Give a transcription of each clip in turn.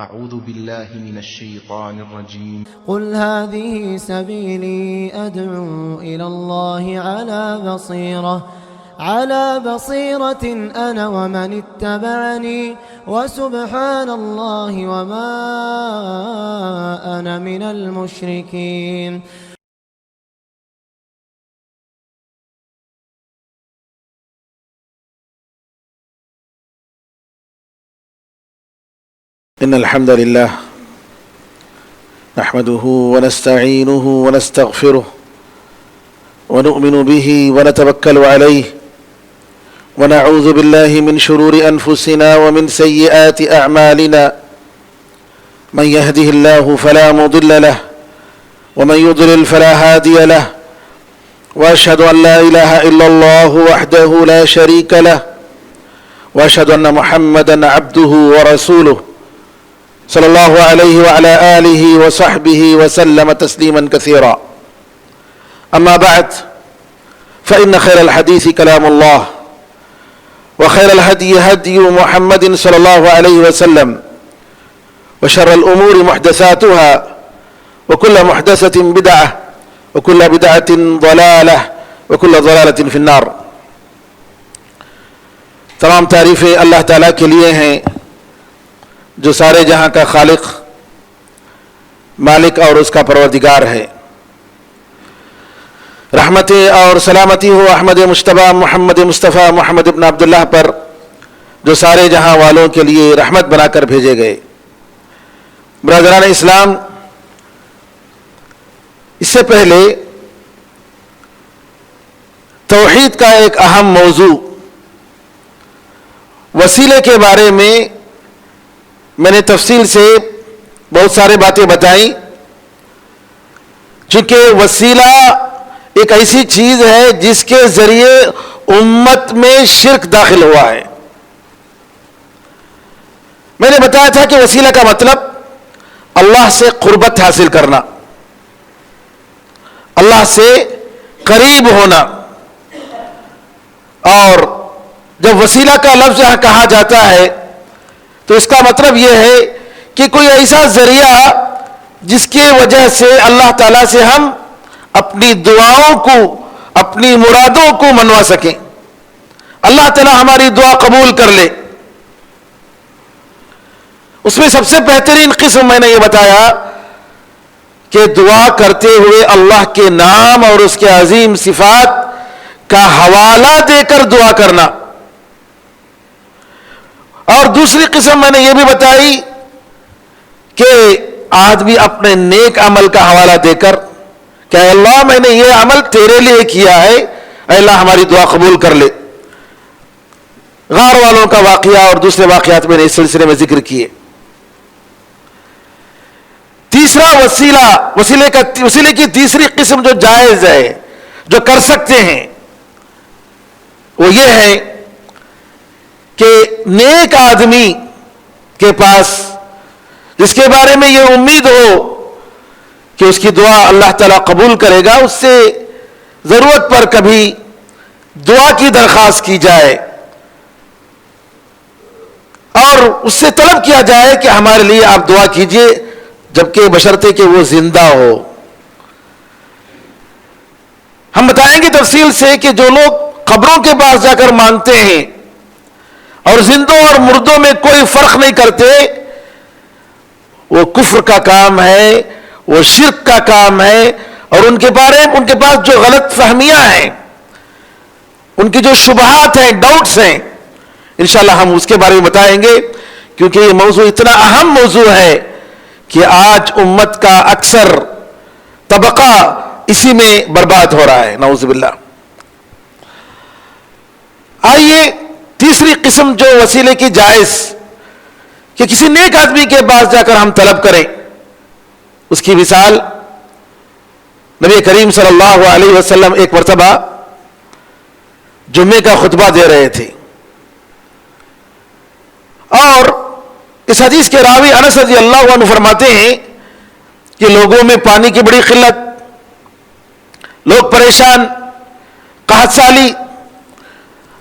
أعوذ بالله من الشيطان الرجيم. قل هذه سبيلي أدعو إلى الله على بصيرة أنا ومن اتبعني وسبحان الله وما أنا من المشركين. إن الحمد لله نحمده ونستعينه ونستغفره ونؤمن به ونتوكل عليه ونعوذ بالله من شرور أنفسنا ومن سيئات أعمالنا من يهده الله فلا مضل له ومن يضلل فلا هادي له وأشهد أن لا إله إلا الله وحده لا شريك له وأشهد أن محمدا عبده ورسوله صلى الله عليه وعلى آله وصحبه وسلم تسليما كثيرا. أما بعد فإن خير الحديث كلام الله وخير الهدي هدي محمد صلى الله عليه وسلم وشر الأمور محدثاتها وكل محدثة بدعة وكل بدعة ضلالة وكل ضلالة في النار. تمام تعریفیں اللہ تعالیٰ کے لیے ہیں جو سارے جہاں کا خالق، مالک اور اس کا پروردگار ہے. رحمت اور سلامتی ہو احمد مجتبی محمد مصطفیٰ محمد ابن عبداللہ پر جو سارے جہاں والوں کے لیے رحمت بنا کر بھیجے گئے. برادران اسلام، اس سے پہلے توحید کا ایک اہم موضوع وسیلے کے بارے میں نے تفصیل سے بہت سارے باتیں بتائیں، چونکہ وسیلہ ایک ایسی چیز ہے جس کے ذریعے امت میں شرک داخل ہوا ہے. میں نے بتایا تھا کہ وسیلہ کا مطلب اللہ سے قربت حاصل کرنا، اللہ سے قریب ہونا. اور جب وسیلہ کا لفظ یہاں کہا جاتا ہے تو اس کا مطلب یہ ہے کہ کوئی ایسا ذریعہ جس کی وجہ سے اللہ تعالیٰ سے ہم اپنی دعاؤں کو، اپنی مرادوں کو منوا سکیں، اللہ تعالیٰ ہماری دعا قبول کر لے. اس میں سب سے بہترین قسم میں نے یہ بتایا کہ دعا کرتے ہوئے اللہ کے نام اور اس کے عظیم صفات کا حوالہ دے کر دعا کرنا. اور دوسری قسم میں نے یہ بھی بتائی کہ آدمی اپنے نیک عمل کا حوالہ دے کر کہ اے اللہ میں نے یہ عمل تیرے لیے کیا ہے، اے اللہ ہماری دعا قبول کر لے. غار والوں کا واقعہ اور دوسرے واقعات میں نے اس سلسلے میں ذکر کیے. تیسرا وسیلے کی تیسری قسم جو جائز ہے، جو کر سکتے ہیں، وہ یہ ہے کہ نیک آدمی کے پاس جس کے بارے میں یہ امید ہو کہ اس کی دعا اللہ تعالیٰ قبول کرے گا، اس سے ضرورت پر کبھی دعا کی درخواست کی جائے اور اس سے طلب کیا جائے کہ ہمارے لیے آپ دعا کیجئے، جبکہ بشرطے کہ وہ زندہ ہو. ہم بتائیں گے تفصیل سے کہ جو لوگ قبروں کے پاس جا کر مانگتے ہیں اور زندوں اور مردوں میں کوئی فرق نہیں کرتے، وہ کفر کا کام ہے، وہ شرک کا کام ہے. اور ان کے پاس جو غلط فہمیاں ہیں، ان کی جو شبہات ہیں، ڈاؤٹس ہیں، انشاءاللہ ہم اس کے بارے میں بتائیں گے، کیونکہ یہ موضوع اتنا اہم موضوع ہے کہ آج امت کا اکثر طبقہ اسی میں برباد ہو رہا ہے، نعوذ باللہ. آئیے تیسری قسم جو وسیلے کی جائز کہ کسی نیک آدمی کے پاس جا کر ہم طلب کریں، اس کی مثال نبی کریم صلی اللہ علیہ وسلم ایک مرتبہ جمعے کا خطبہ دے رہے تھے، اور اس حدیث کے راوی انس رضی اللہ عنہ فرماتے ہیں کہ لوگوں میں پانی کی بڑی قلت، لوگ پریشان، قحط سالی.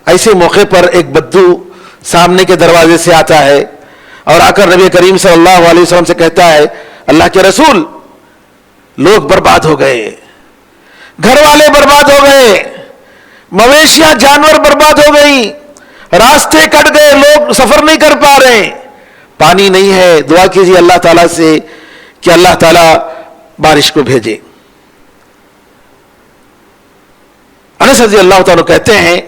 ایسے موقع پر ایک بدو سامنے کے دروازے سے آتا ہے اور آ کر نبی کریم صلی اللہ علیہ وسلم سے کہتا ہے اللہ کے رسول لوگ برباد ہو گئے, گھر والے برباد ہو گئے, مویشیاں جانور برباد ہو گئی, راستے کٹ گئے, لوگ سفر نہیں کر پا رہے, پانی نہیں ہے, دعا کیجیے اللہ تعالیٰ سے کہ اللہ تعالیٰ بارش کو بھیجے. انس رضی اللہ تعالیٰ کہتے ہیں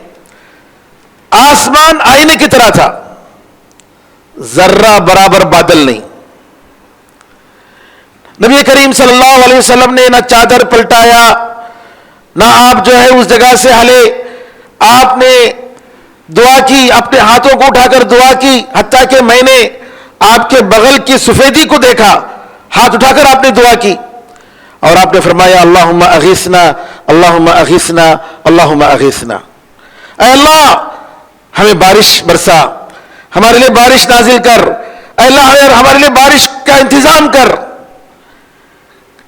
آسمان آئینے کی طرح تھا, ذرہ برابر بادل نہیں. نبی کریم صلی اللہ علیہ وسلم نے نہ چادر پلٹایا, نہ آپ جو ہے اس جگہ سے ہلے, آپ نے دعا کی, اپنے ہاتھوں کو اٹھا کر دعا کی, حتیٰ کہ میں نے آپ کے بغل کی سفیدی کو دیکھا, ہاتھ اٹھا کر آپ نے دعا کی اور آپ نے فرمایا اللہم اغیثنا اللہم اغیثنا اللہم اغیثنا, اے اللہ ہمیں بارش برسا, ہمارے لیے بارش نازل کر, اے اللہ ہمارے لیے بارش کا انتظام کر.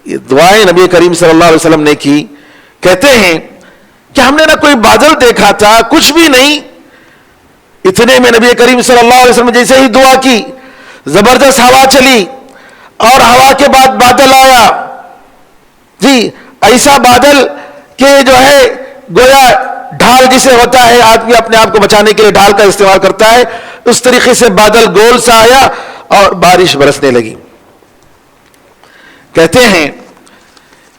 یہ دعائیں نبی کریم صلی اللہ علیہ وسلم نے کی. کہتے ہیں کہ ہم نے نہ کوئی بادل دیکھا تھا, کچھ بھی نہیں, اتنے میں نبی کریم صلی اللہ علیہ وسلم جیسے ہی دعا کی زبردست ہوا چلی اور ہوا کے بعد بادل آیا. جی ایسا بادل کہ جو ہے گویا ڈھال جسے ہوتا ہے, آدمی اپنے آپ کو بچانے کے لیے ڈھال کا استعمال کرتا ہے, اس طریقے سے بادل گول سا آیا اور بارش برسنے لگی. کہتے ہیں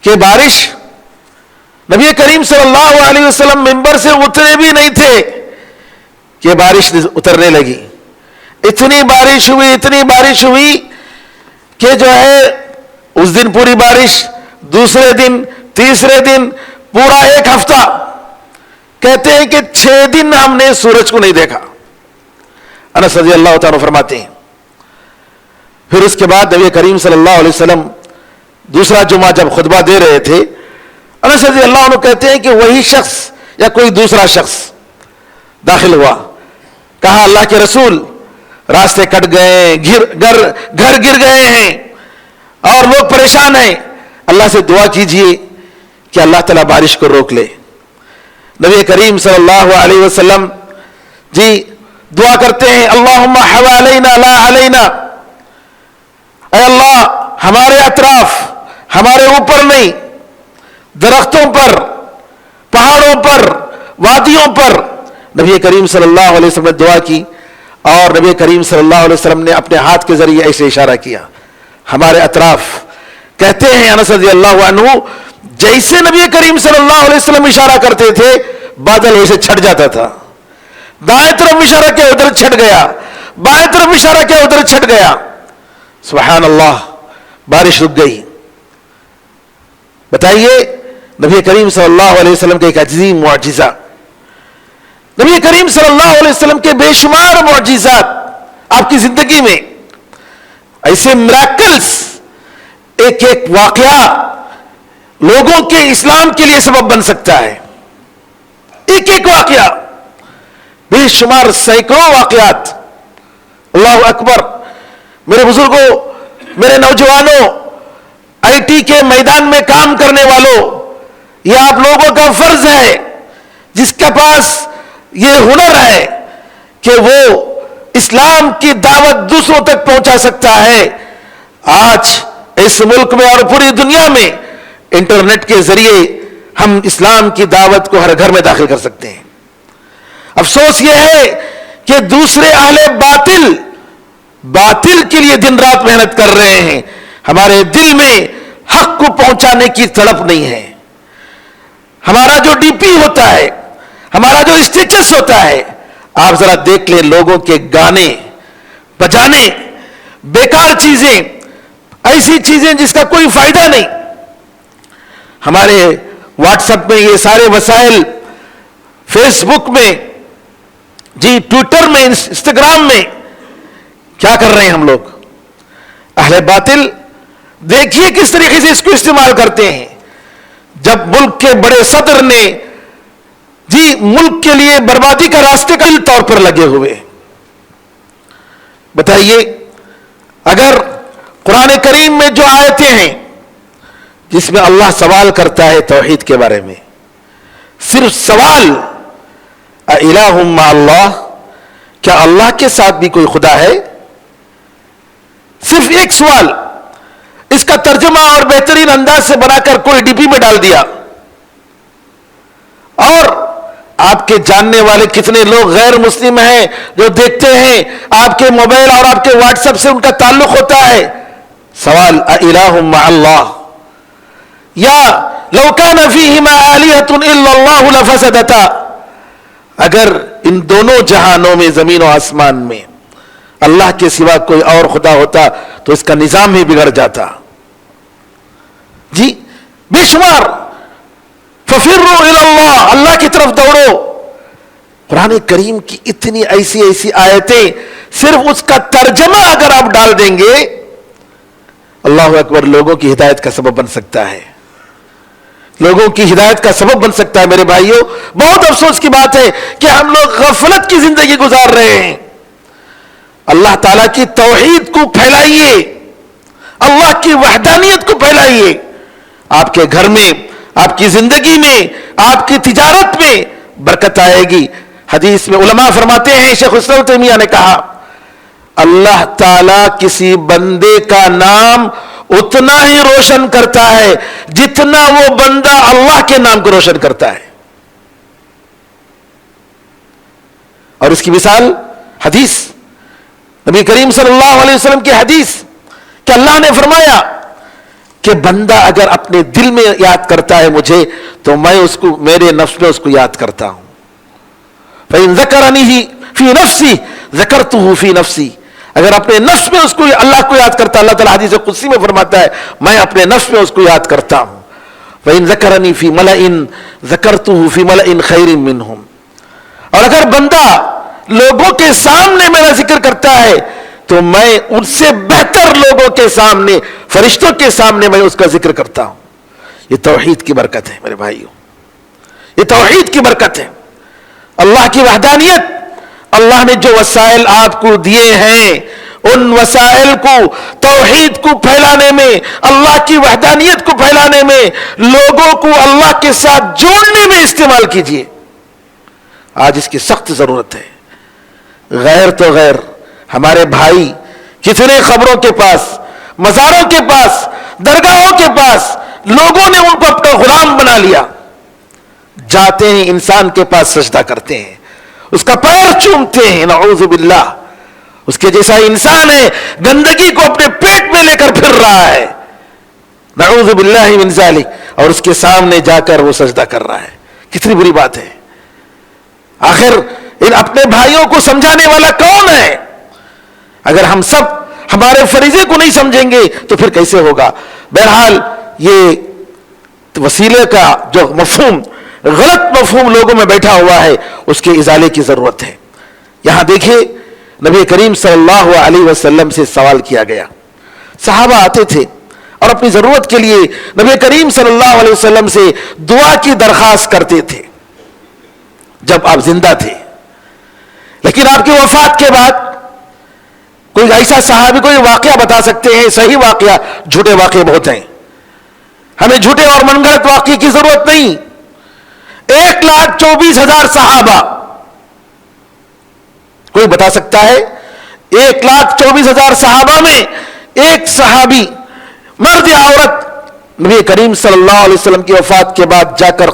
کہ بارش نبی کریم صلی اللہ علیہ وسلم منبر سے اترے بھی نہیں تھے کہ بارش اترنے لگی. اتنی بارش ہوئی, اتنی بارش ہوئی کہ جو ہے اس دن پوری بارش, دوسرے دن, تیسرے دن, پورا ایک ہفتہ. کہتے ہیں کہ 6 دن ہم نے سورج کو نہیں دیکھا. انس رضی اللہ تعالیٰ فرماتے ہیں پھر اس کے بعد نبی کریم صلی اللہ علیہ وسلم دوسرا جمعہ جب خطبہ دے رہے تھے, انس رضی اللہ عنہ کہتے ہیں کہ وہی شخص یا کوئی دوسرا شخص داخل ہوا, کہا اللہ کے رسول راستے کٹ گئے, گھر گر گئے ہیں اور لوگ پریشان ہیں, اللہ سے دعا کیجئے کہ اللہ تعالیٰ بارش کو روک لے. نبی کریم صلی اللہ علیہ وسلم جی دعا کرتے ہیں اللہم حوالینا لا علینا, اے اللہ ہمارے اطراف, ہمارے اوپر نہیں, درختوں پر, پہاڑوں پر, وادیوں پر. نبی کریم صلی اللہ علیہ وسلم نے دعا کی اور نبی کریم صلی اللہ علیہ وسلم نے اپنے ہاتھ کے ذریعے ایسے اشارہ کیا ہمارے اطراف. کہتے ہیں انس رضی اللہ عنہ جیسے نبی کریم صلی اللہ علیہ وسلم اشارہ کرتے تھے بادل ویسے چھٹ جاتا تھا. دائیں طرف اشارہ کیا ادھر چھٹ گیا, بائیں طرف اشارہ کیا ادھر چھٹ گیا. سبحان اللہ, بارش رک گئی. بتائیے نبی کریم صلی اللہ علیہ وسلم کے ایک عظیم معجزہ, نبی کریم صلی اللہ علیہ وسلم کے بے شمار معجزات آپ کی زندگی میں, ایسے میراکلز, ایک ایک واقعہ لوگوں کے اسلام کے لیے سبب بن سکتا ہے. ایک ایک واقعہ, بے شمار سینکڑوں واقعات. اللہ اکبر. میرے بزرگوں, میرے نوجوانوں, آئی ٹی کے میدان میں کام کرنے والوں, یہ آپ لوگوں کا فرض ہے جس کے پاس یہ ہنر ہے کہ وہ اسلام کی دعوت دوسروں تک پہنچا سکتا ہے. آج اس ملک میں اور پوری دنیا میں انٹرنیٹ کے ذریعے ہم اسلام کی دعوت کو ہر گھر میں داخل کر سکتے ہیں. افسوس یہ ہے کہ دوسرے اہل باطل کے لیے دن رات محنت کر رہے ہیں. ہمارے دل میں حق کو پہنچانے کی تڑپ نہیں ہے. ہمارا جو ڈی پی ہوتا ہے, ہمارا جو اسٹیٹس ہوتا ہے, آپ ذرا دیکھ لیں لوگوں کے گانے بجانے, بیکار چیزیں, ایسی چیزیں جس کا کوئی فائدہ نہیں. ہمارے واٹس ایپ میں یہ سارے وسائل, فیس بک میں, جی ٹویٹر میں, انسٹاگرام میں, کیا کر رہے ہیں ہم لوگ؟ اہل باطل دیکھیے کس طریقے سے اس کو استعمال کرتے ہیں. جب ملک کے بڑے صدر نے جی ملک کے لیے بربادی کا راستے کا طور پر لگے ہوئے, بتائیے اگر قرآن کریم میں جو آیتیں ہیں جس میں اللہ سوال کرتا ہے توحید کے بارے میں, صرف سوال الہ مع اللہ, کیا اللہ کے ساتھ بھی کوئی خدا ہے؟ صرف ایک سوال، اس کا ترجمہ اور بہترین انداز سے بنا کر کوئی ڈی پی میں ڈال دیا، اور آپ کے جاننے والے کتنے لوگ غیر مسلم ہیں جو دیکھتے ہیں آپ کے موبائل اور آپ کے واٹس ایپ سے ان کا تعلق ہوتا ہے. سوال، اِلٰہٌ مع اللہ، یا لو کان فیہما آلہۃ الا اللہ لفسدتا، اگر ان دونوں جہانوں میں زمین و آسمان میں اللہ کے سوا کوئی اور خدا ہوتا تو اس کا نظام ہی بگڑ جاتا. جی بے شمار، ففروا الی اللہ، اللہ کی طرف دوڑو. قرآن کریم کی اتنی ایسی آیتیں، صرف اس کا ترجمہ اگر آپ ڈال دیں گے، اللہ اکبر، لوگوں کی ہدایت کا سبب بن سکتا ہے، لوگوں کی ہدایت کا سبب بن سکتا ہے. میرے بھائیوں، بہت افسوس کی بات ہے کہ ہم لوگ غفلت کی زندگی گزار رہے ہیں. اللہ تعالیٰ کی توحید کو پھیلائیے، اللہ کی وحدانیت کو پھیلائیے. آپ کے گھر میں، آپ کی زندگی میں، آپ کی تجارت میں برکت آئے گی. حدیث میں علماء فرماتے ہیں، شیخ الاسلام تیمیہ نے کہا، اللہ تعالیٰ کسی بندے کا نام اتنا ہی روشن کرتا ہے جتنا وہ بندہ اللہ کے نام کو روشن کرتا ہے. اور اس کی مثال حدیث، نبی کریم صلی اللہ علیہ وسلم کی حدیث کہ اللہ نے فرمایا کہ بندہ اگر اپنے دل میں یاد کرتا ہے مجھے تو میں اس کو میرے نفس میں اس کو یاد کرتا ہوں. فَإِن ذَكَرَنِهِ فِي نَفْسِي ذَكَرْتُهُ فِي نَفْسِي، اگر اپنے نفس میں اس کو اللہ کو یاد کرتا، اللہ تعالیٰ حدیث قدسی میں فرماتا ہے میں اپنے نفس میں اس کو یاد کرتا ہوں. وَإِن ذَكَرَنِي فِي مَلَئٍ ذَكَرْتُهُ فِي مَلَئٍ خَيْرٍ مِّنْهُمْ، اور اگر بندہ لوگوں کے سامنے میرا ذکر کرتا ہے تو میں ان سے بہتر لوگوں کے سامنے، فرشتوں کے سامنے میں اس کا ذکر کرتا ہوں. یہ توحید کی برکت ہے میرے بھائیوں، یہ توحید کی برکت ہے. اللہ کی وحدانیت، اللہ نے جو وسائل آپ کو دیے ہیں ان وسائل کو توحید کو پھیلانے میں، اللہ کی وحدانیت کو پھیلانے میں، لوگوں کو اللہ کے ساتھ جوڑنے میں استعمال کیجیے. آج اس کی سخت ضرورت ہے. غیر تو غیر، ہمارے بھائی کتنے قبروں کے پاس، مزاروں کے پاس، درگاہوں کے پاس لوگوں نے ان کو اپنا غلام بنا لیا. جاتے ہیں انسان کے پاس سجدہ کرتے ہیں، اس کا پیر چومتے ہیں، نعوذ باللہ. اس کے جیسا انسان ہے، گندگی کو اپنے پیٹ میں لے کر پھر رہا ہے، نعوذ باللہ من ذالک، اور اس کے سامنے جا کر وہ سجدہ کر رہا ہے. کتنی بری بات ہے. آخر ان اپنے بھائیوں کو سمجھانے والا کون ہے؟ اگر ہم سب ہمارے فریضے کو نہیں سمجھیں گے تو پھر کیسے ہوگا؟ بہرحال یہ وسیلے کا جو مفہوم، غلط مفہوم لوگوں میں بیٹھا ہوا ہے، اس کے ازالے کی ضرورت ہے. یہاں دیکھیں، نبی کریم صلی اللہ علیہ وسلم سے سوال کیا گیا. صحابہ آتے تھے اور اپنی ضرورت کے لیے نبی کریم صلی اللہ علیہ وسلم سے دعا کی درخواست کرتے تھے جب آپ زندہ تھے. لیکن آپ کی وفات کے بعد کوئی ایسا صحابی کوئی واقعہ بتا سکتے ہیں؟ صحیح واقعہ، جھوٹے واقعے بہت ہیں. ہمیں جھوٹے اور من گھڑت واقعے کی ضرورت نہیں. 1,24,000 صحابہ، کوئی بتا سکتا ہے 1,24,000 صحابہ میں ایک صحابی، مرد یا عورت، نبی کریم صلی اللہ علیہ وسلم کی وفات کے بعد جا کر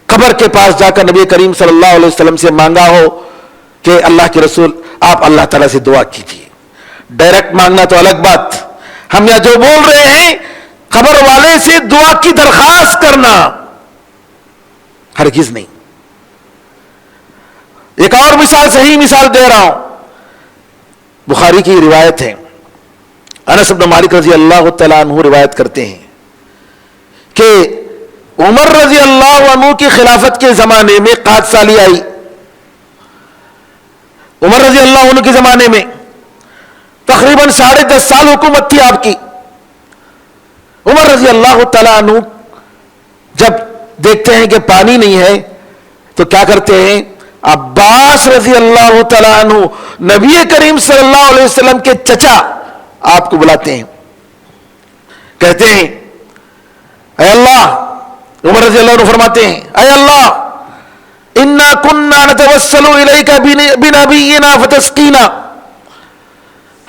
قبر کے پاس جا کر نبی کریم صلی اللہ علیہ وسلم سے مانگا ہو کہ اللہ کے رسول آپ اللہ تعالیٰ سے دعا کیجیے؟ ڈائریکٹ مانگنا تو الگ بات، ہم یہاں جو بول رہے ہیں قبر والے سے دعا کی درخواست کرنا ہرگز نہیں. ایک اور مثال، صحیح مثال دے رہا ہوں. بخاری کی روایت ہے، انس بن مالک رضی اللہ تعالیٰ عنہ روایت کرتے ہیں کہ عمر رضی اللہ عنہ کی خلافت کے زمانے میں قحط سالی آئی. عمر رضی اللہ عنہ کے زمانے میں تقریباً 10.5 سال حکومت تھی آپ کی. عمر رضی اللہ تعالیٰ عنہ جب دیکھتے ہیں کہ پانی نہیں ہے تو کیا کرتے ہیں؟ عباس رضی اللہ تعالیٰ عنہ نبی کریم صلی اللہ علیہ وسلم کے چچا آپ کو بلاتے ہیں، کہتے ہیں اے اللہ، عمر رضی اللہ عنہ فرماتے ہیں اے اللہ، انا کننا نتوسل الیک بنبینا فتسقینا،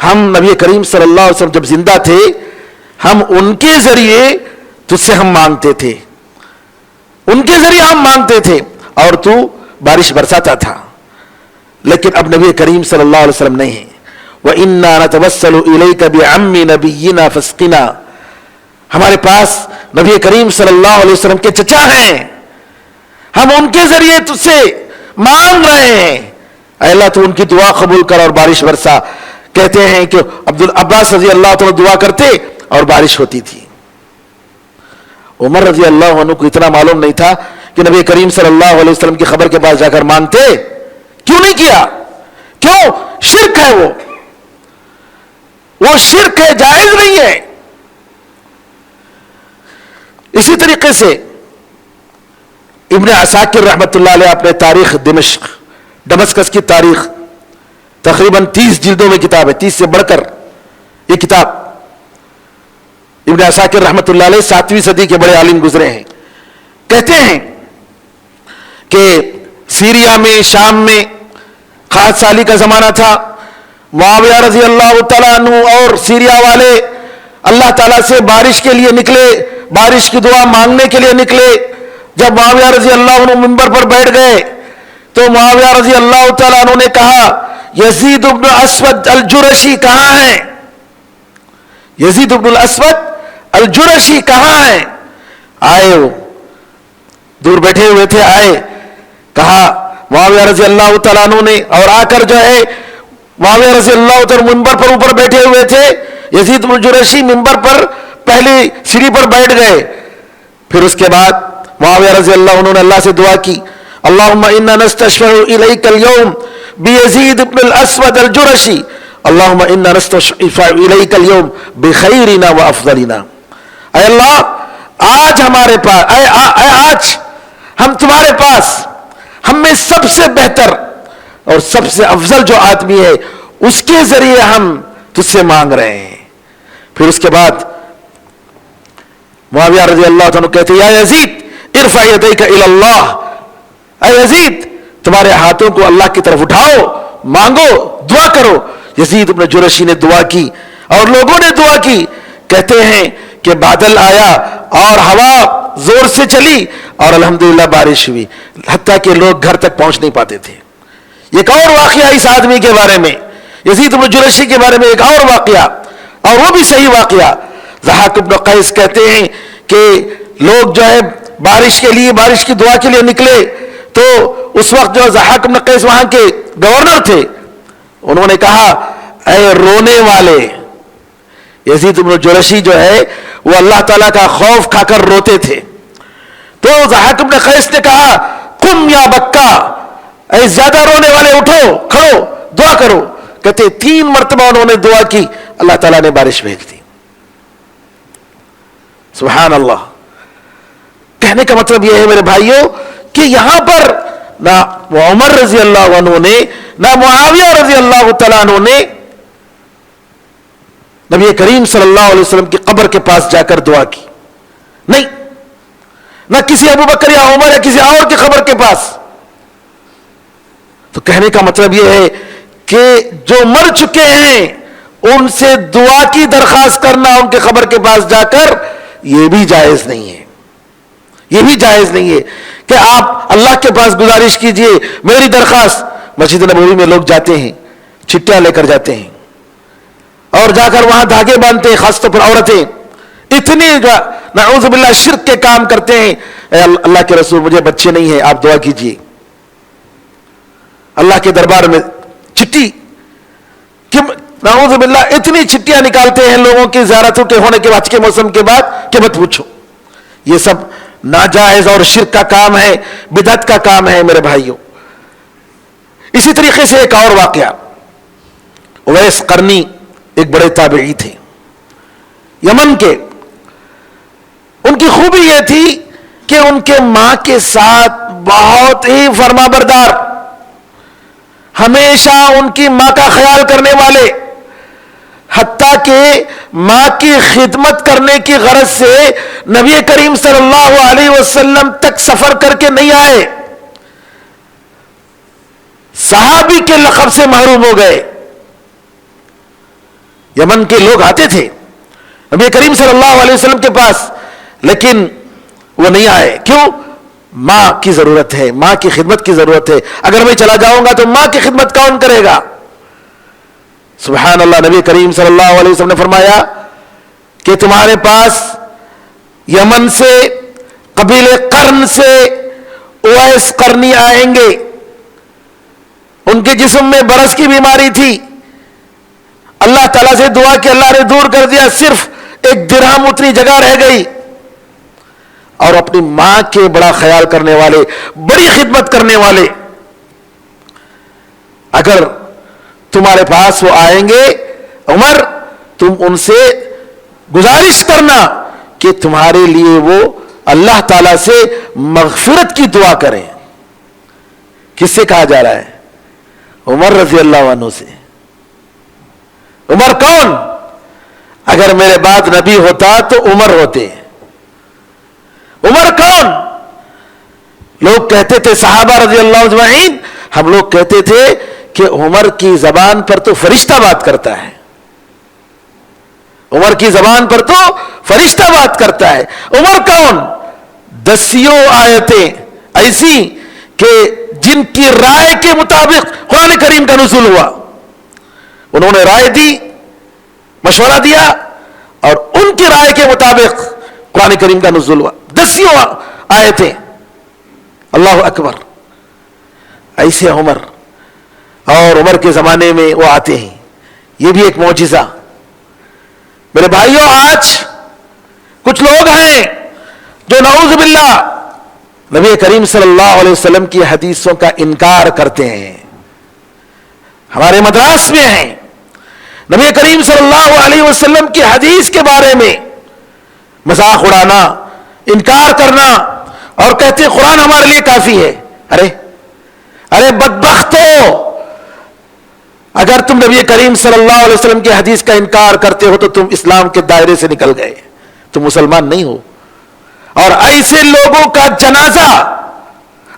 ہم نبی کریم صلی اللہ علیہ وسلم جب زندہ تھے ہم ان کے ذریعے تجھ سے ہم مانگتے تھے، ان کے ذریعے ہم مانگتے تھے اور تو بارش برساتا تھا، لیکن اب نبی کریم صلی اللہ علیہ وسلم نہیں ہے۔ وَإِنَّا نَتَوَسَّلُ إِلَيْكَ بِعَمِّ نَبِيِّنَا فَاسْقِنَا، ہمارے پاس نبی کریم صلی اللہ علیہ وسلم کے چچا ہیں، ہم ان کے ذریعے تجھ سے مانگ رہے ہیں، اے اللہ تو ان کی دعا قبول کر اور بارش برسا۔ کہتے ہیں کہ عبدالعباس رضی اللہ تعالیٰ دعا کرتے اور بارش ہوتی تھی۔ عمر رضی اللہ عنہ کو اتنا معلوم نہیں تھا کہ نبی کریم صلی اللہ علیہ وسلم کی خبر کے پاس جا کر مانگتے، کیوں نہیں کیا؟ کیوں؟ شرک ہے، وہ شرک ہے، جائز نہیں ہے۔ اسی طریقے سے ابن عساکر رحمت اللہ علیہ اپنے تاریخ دمشق کی تاریخ تقریباً 30 جلدوں میں کتاب ہے، 30 سے بڑھ کر یہ کتاب، ابن عساکر رحمت اللہ علیہ 7ویں صدی کے بڑے عالم گزرے ہیں، کہتے ہیں کہ سیریا میں، شام میں قحط سالی کا زمانہ تھا، معاویہ رضی اللہ تعالیٰ عنہ اور سیریا والے اللہ تعالیٰ سے بارش کے لیے نکلے، بارش کی دعا مانگنے کے لیے نکلے۔ جب معاویہ رضی اللہ عنہ منبر پر بیٹھ گئے تو معاویہ رضی اللہ تعالیٰ عنہ نے کہا یزید بن اسود الجرشی کہاں ہیں؟ یزید بن الاسود الجرشی کہاں ہیں؟ آئے، وہ دور بیٹھے ہوئے تھے، آئے، کہا معاویہ رضی اللہ تعالیٰ عنہ نے، اور آ کر جو ہے معاویہ رضی اللہ تعالیٰ منبر پر اوپر بیٹھے ہوئے تھے، یزید بن الجرشی منبر پر پہلی سیڑھی پر بیٹھ گئے۔ پھر اس کے بعد معاویہ رضی اللہ عنہ نے اللہ سے دعا کی، اللہم انا نستشفع الیک اليوم بیزید بن الاسود الجرشی، اللہم انا نستشفع الیک اليوم بخیرنا وافضلنا، اے اللہ آج ہمارے پاس، اے آج ہم تمہارے پاس ہم میں سب سے بہتر اور سب سے افضل جو آدمی ہے اس کے ذریعے ہم تجھ سے مانگ رہے ہیں۔ پھر اس کے بعد معاویہ رضی اللہ عنہ کہتے یا یزید ارفع یدیک الی اللہ، اے یزید تمہارے ہاتھوں کو اللہ کی طرف اٹھاؤ، مانگو، دعا کرو۔ یزید بن جرشی نے دعا کی اور لوگوں نے دعا کی، کہتے ہیں کہ بادل آیا اور ہوا زور سے چلی اور الحمدللہ بارش ہوئی، حتیٰ کہ لوگ گھر تک پہنچ نہیں پاتے تھے۔ ایک اور واقعہ اس آدمی کے بارے میں، یزید بن جرشی کے بارے میں ایک اور واقعہ، اور وہ بھی صحیح واقعہ۔ ضحاک بن قیس کہتے ہیں کہ لوگ جو ہے بارش کے لیے، بارش کی دعا کے لیے نکلے تو اس وقت جو ضحاک بن قیس وہاں کے گورنر تھے، انہوں نے کہا اے رونے والے، یزید بن جرشی جو ہے وہ اللہ تعالیٰ کا خوف کھا کر روتے تھے، تو ضحاک بن قیس نے کہا قم یا بکا، اے زیادہ رونے والے اٹھو، کھڑو، دعا کرو۔ کہتے 3 مرتبہ انہوں نے دعا کی، اللہ تعالیٰ نے بارش بھیج دی۔ سبحان اللہ۔ کہنے کا مطلب یہ ہے میرے بھائیوں کہ یہاں پر نہ عمر رضی اللہ عنہ نے، نہ معاویہ رضی اللہ تعالیٰ عنہ نے نبی کریم صلی اللہ علیہ وسلم کی قبر کے پاس جا کر دعا کی، نہیں، نہ کسی ابو بکر یا عمر یا کسی اور کی قبر کے پاس۔ تو کہنے کا مطلب یہ ہے کہ جو مر چکے ہیں ان سے دعا کی درخواست کرنا ان کے قبر کے پاس جا کر، یہ بھی جائز نہیں ہے، یہ بھی جائز نہیں ہے کہ آپ اللہ کے پاس گزارش کیجئے، میری درخواست۔ مسجد نبوی میں لوگ جاتے ہیں، چھٹیاں لے کر جاتے ہیں اور جا کر وہاں دھاگے باندھتے ہیں، خاص طور پر عورتیں اتنی نعوذ باللہ شرک کے کام کرتے ہیں، اے اللہ کے رسول مجھے بچے نہیں ہیں، آپ دعا کیجئے۔ اللہ کے دربار میں چٹھی، نعوذ باللہ اتنی چٹیاں نکالتے ہیں لوگوں کی زیارتوں کے ہونے کے بعد کے موسم کے بعد کہ مت پوچھو۔ یہ سب ناجائز اور شرک کا کام ہے، بدعت کا کام ہے میرے بھائیوں۔ اسی طریقے سے ایک اور واقعہ، اویس قرنی ایک بڑے تابعی تھے یمن کے، ان کی خوبی یہ تھی کہ ان کے ماں کے ساتھ بہت ہی فرما بردار، ہمیشہ ان کی ماں کا خیال کرنے والے، حتیٰ کہ ماں کی خدمت کرنے کی غرض سے نبی کریم صلی اللہ علیہ وسلم تک سفر کر کے نہیں آئے، صحابی کے لقب سے محروم ہو گئے۔ یمن کے لوگ آتے تھے نبی کریم صلی اللہ علیہ وسلم کے پاس، لیکن وہ نہیں آئے. کیوں؟ ماں کی ضرورت ہے، ماں کی خدمت کی ضرورت ہے. اگر میں چلا جاؤں گا تو ماں کی خدمت کون کرے گا؟ سبحان اللہ. نبی کریم صلی اللہ علیہ وسلم نے فرمایا کہ تمہارے پاس یمن سے قبیلے قرن سے اویس قرنی آئیں گے. ان کے جسم میں برس کی بیماری تھی. اللہ تعالیٰ سے دعا کہ اللہ نے دور کر دیا، صرف 1 درہم اتنی جگہ رہ گئی. اور اپنی ماں کے بڑا خیال کرنے والے، بڑی خدمت کرنے والے، اگر تمہارے پاس وہ آئیں گے عمر، تم ان سے گزارش کرنا کہ تمہارے لیے وہ اللہ تعالیٰ سے مغفرت کی دعا کریں. کس سے کہا جا رہا ہے؟ عمر رضی اللہ عنہ سے. عمر کون؟ اگر میرے بعد نبی ہوتا تو عمر ہوتے. عمر کون؟ لوگ کہتے تھے صحابہ رضی اللہ اجمعین، ہم لوگ کہتے تھے کہ عمر کی زبان پر تو فرشتہ بات کرتا ہے. عمر کی زبان پر تو فرشتہ بات کرتا ہے. عمر کون؟ 10 آیتیں ایسی کہ جن کی رائے کے مطابق قرآن کریم کا نزول ہوا. انہوں نے رائے دی، مشورہ دیا، اور ان کی رائے کے مطابق قرآن کریم کا نزول ہوا. 10 آیتیں. اللہ اکبر. ایسے عمر، اور عمر کے زمانے میں وہ آتے ہیں. یہ بھی ایک معجزہ. میرے بھائیوں، آج کچھ لوگ ہیں جو نعوذ باللہ نبی کریم صلی اللہ علیہ وسلم کی حدیثوں کا انکار کرتے ہیں. ہمارے مدراس میں ہیں، نبی کریم صلی اللہ علیہ وسلم کی حدیث کے بارے میں مذاق اڑانا، انکار کرنا، اور کہتے قرآن ہمارے لیے کافی ہے. ارے بدبختو، اگر تم نبی کریم صلی اللہ علیہ وسلم کی حدیث کا انکار کرتے ہو تو تم اسلام کے دائرے سے نکل گئے، تم مسلمان نہیں ہو. اور ایسے لوگوں کا جنازہ،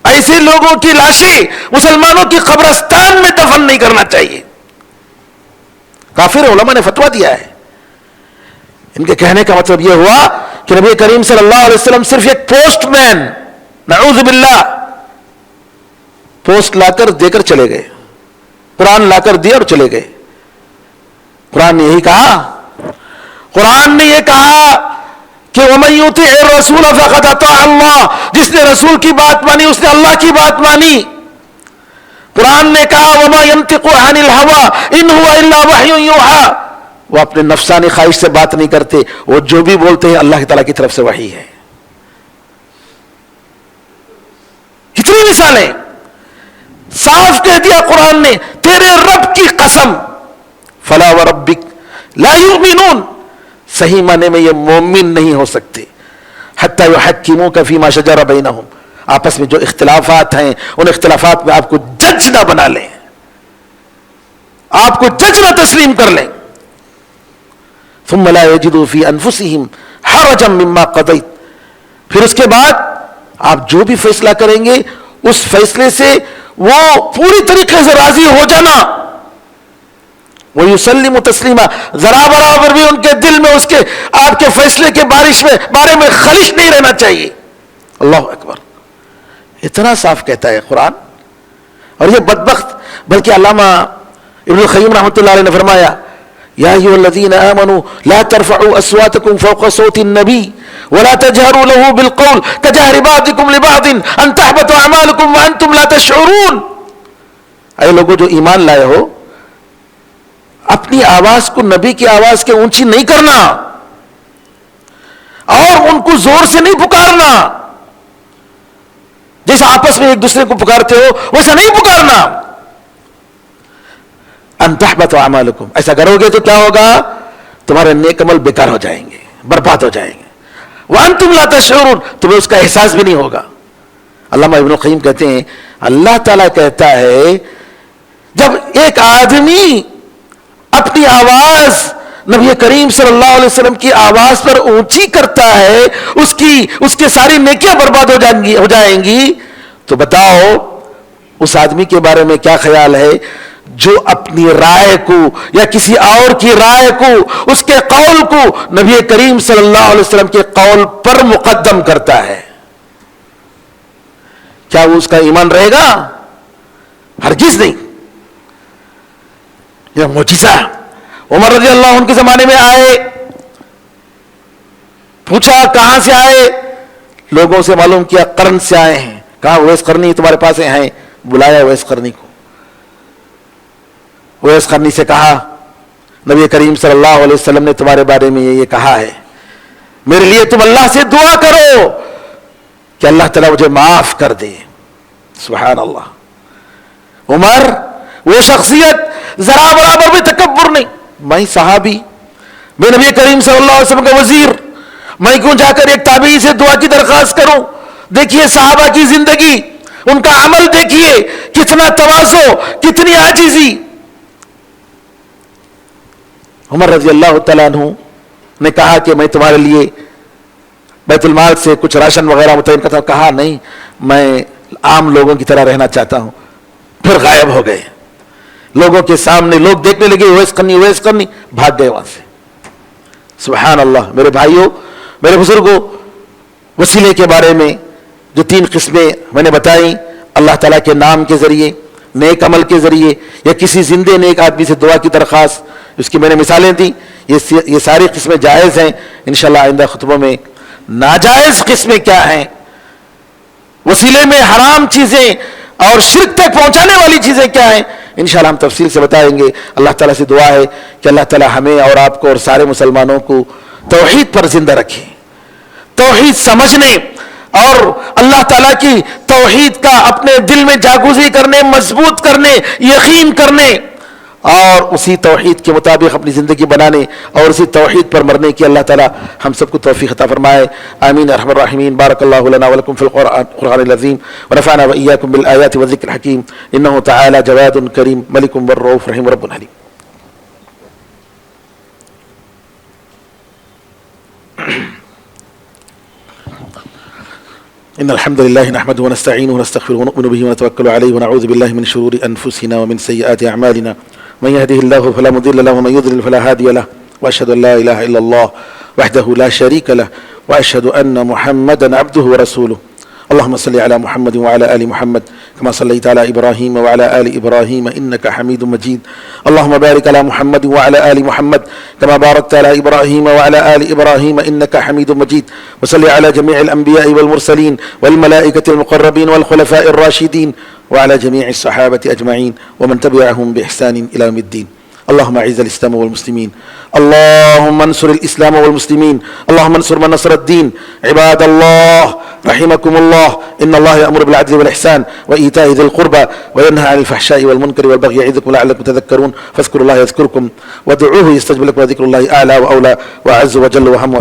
ایسے لوگوں کی لاشیں مسلمانوں کی قبرستان میں دفن نہیں کرنا چاہیے. کافر علماء نے فتویٰ دیا ہے. ان کے کہنے کا مطلب یہ ہوا کہ نبی کریم صلی اللہ علیہ وسلم صرف ایک پوسٹ مین، نعوذ باللہ، پوسٹ لا کر دے کر چلے گئے، قرآن لا کر دیا اور چلے گئے. قرآن نے یہی کہا، قرآن نے یہ کہا کہ وَمَن يُطِعِ الرَّسُولَ فَقَدْ أَطَاعَ اللَّهَ، جس نے رسول کی بات مانی اس نے اللہ کی بات مانی. قرآن نے کہا وَمَا يَنطِقُ عَنِ الْهَوَىٰ إِنْ هُوَ إِلَّا وَحْيٌ يُوحَىٰ، وہ اپنے نفسانی خواہش سے بات نہیں کرتے، وہ جو بھی بولتے ہیں اللہ تعالیٰ کی طرف سے وحی ہے. کتنی مثالیں. صاف کہہ دیا قرآن نے، تیرے رب کی قسم، فلا وربک لا یؤمنون، صحیح معنی میں یہ مومن نہیں ہو سکتے حتی یحکموک فیما شجر بینہم، آپس میں جو اختلافات ہیں ان اختلافات میں آپ کو جج نہ بنا لیں، آپ کو جج نہ تسلیم کر لیں. ثم لا یجدوا فی انفسہم حرجا مما قضیت، پھر اس کے بعد آپ جو بھی فیصلہ کریں گے اس فیصلے سے وہ پوری طریقے سے راضی ہو جانا. وَيُسَلِّمُ تَسْلِيمًا، ذرا برابر بھی ان کے دل میں اس کے آپ کے فیصلے کے بارے میں خلش نہیں رہنا چاہیے. اللہ اکبر. اتنا صاف کہتا ہے قرآن. اور یہ بدبخت، بلکہ علامہ ابن القیم رحمۃ اللہ علیہ نے فرمایا یا ایھا الذین آمنوا لا ترفعوا اصواتکم فوق صوت النبی ولا تجهروا له بالقول كجهر بعضكم لبعض ان تحبط اعمالكم وانتم لا تشعرون. اے لوگوں جو ایمان لائے ہو، اپنی آواز کو نبی کی آواز کے اونچی نہیں کرنا اور ان کو زور سے نہیں پکارنا. جیسا آپس میں ایک دوسرے کو پکارتے ہو ویسا نہیں پکارنا. ان تحبط اعمالکم، ایسا کرو گے تو کیا ہوگا؟ تمہارے نیک عمل بیکار ہو جائیں گے، برباد ہو جائیں گے. وانتم لا تشعرون، تمہیں اس کا احساس بھی نہیں ہوگا. علامہ ابن القیم کہتے ہیں اللہ تعالیٰ کہتا ہے جب ایک آدمی اپنی آواز نبی کریم صلی اللہ علیہ وسلم کی آواز پر اونچی کرتا ہے اس کے ساری نیکیاں برباد ہو جائیں گی. تو بتاؤ اس آدمی کے بارے میں کیا خیال ہے جو اپنی رائے کو یا کسی اور کی رائے کو، اس کے قول کو نبی کریم صلی اللہ علیہ وسلم کے قول پر مقدم کرتا ہے، کیا وہ اس کا ایمان رہے گا؟ ہرگز نہیں۔ یہ معجزہ عمر رضی اللہ عنہ کے زمانے میں آئے، پوچھا کہاں سے آئے، لوگوں سے معلوم کیا قرن سے آئے ہیں، کہا اویس قرنی تمہارے پاس ہیں، بلایا اویس قرنی کو۔ اویس قرنی سے کہا نبی کریم صلی اللہ علیہ وسلم نے تمہارے بارے میں یہ کہا ہے، میرے لیے تم اللہ سے دعا کرو کہ اللہ تعالیٰ مجھے معاف کر دے۔ سبحان اللہ۔ عمر وہ شخصیت ذرا برابر بھی تکبر نہیں، میں صحابی، میں نبی کریم صلی اللہ علیہ وسلم کا وزیر، میں کیوں جا کر ایک تابعی سے دعا کی درخواست کروں؟ دیکھیے صحابہ کی زندگی، ان کا عمل دیکھیے، کتنا تواضع، کتنی عاجزی۔ عمر رضی اللہ تعالیٰ عنہ نے کہا کہ میں تمہارے لیے بیت المال سے کچھ راشن وغیرہ متعین کرتا ہوں، کہا نہیں میں عام لوگوں کی طرح رہنا چاہتا ہوں، پھر غائب ہو گئے۔ لوگوں کے سامنے لوگ دیکھنے لگے اویس قرنی، بھاگ گئے وہاں سے۔ سبحان اللہ۔ میرے بھائیوں، میرے بزرگوں، وسیلے کے بارے میں جو 3 قسمیں میں نے بتائی، اللہ تعالیٰ کے نام کے ذریعے، نیک عمل کے ذریعے، یا کسی زندے نیک آدمی سے دعا کی درخواست، اس کی میں نے مثالیں دی، یہ ساری قسمیں جائز ہیں۔ انشاءاللہ آئندہ خطبوں میں ناجائز قسمیں کیا ہیں، وسیلے میں حرام چیزیں اور شرک تک پہنچانے والی چیزیں کیا ہیں، انشاءاللہ ہم تفصیل سے بتائیں گے۔ اللہ تعالیٰ سے دعا ہے کہ اللہ تعالیٰ ہمیں اور آپ کو اور سارے مسلمانوں کو توحید پر زندہ رکھے، توحید سمجھنے اور اللہ تعالیٰ کی توحید کا اپنے دل میں جاگوزی کرنے، مضبوط کرنے، یقین کرنے، اور اسی توحید کے مطابق اپنی زندگی بنانے اور اسی توحید پر مرنے کی اللہ تعالیٰ ہم سب کو توفیق عطا فرمائے۔ آمین ارحم الراحمین۔ بارک اللہ لنا ولکم فی القرآن العظیم ونفعنا وإیاکم بالآیات والذکر الحکیم، انہ تعالی جواد کریم ملک والرؤوف رحیم رب حلیم۔ ان الحمد لله نحمده ونستعينه ونستغفره ونؤمن به ونتوكل عليه ونعوذ بالله من شرور انفسنا ومن سيئات اعمالنا، من يهده الله فلا مضل له ومن يضلل فلا هادي له، واشهد ان لا اله الا الله وحده لا شريك له، واشهد ان محمدا عبده ورسوله۔ اللهم صل على محمد وعلى آل محمد كما صليت على إبراهيم وعلى آل إبراهيم إنك حميد مجيد، اللهم بارك على محمد وعلى آل محمد كما باركت على إبراهيم وعلى آل إبراهيم إنك حميد مجيد، وصل على جميع الأنبياء والمرسلين والملائكة المقربين والخلفاء الراشدين وعلى جميع الصحابة أجمعين ومن تبعهم بإحسان إلى يوم الدين۔ اللهم اعز الاسلام والمسلمين، اللهم انصر الاسلام والمسلمين، اللهم انصر من نصر الدين۔ عباد الله رحمكم الله، ان الله يأمر بالعدل والإحسان وإيتاء ذي القربى وينهى عن الفحشاء والمنكر والبغي يعظكم لعلكم تذكرون، فاذكروا الله يذكركم وادعوه يستجب لكم، وذكر الله أعلى وأولى وأعز وجل وهم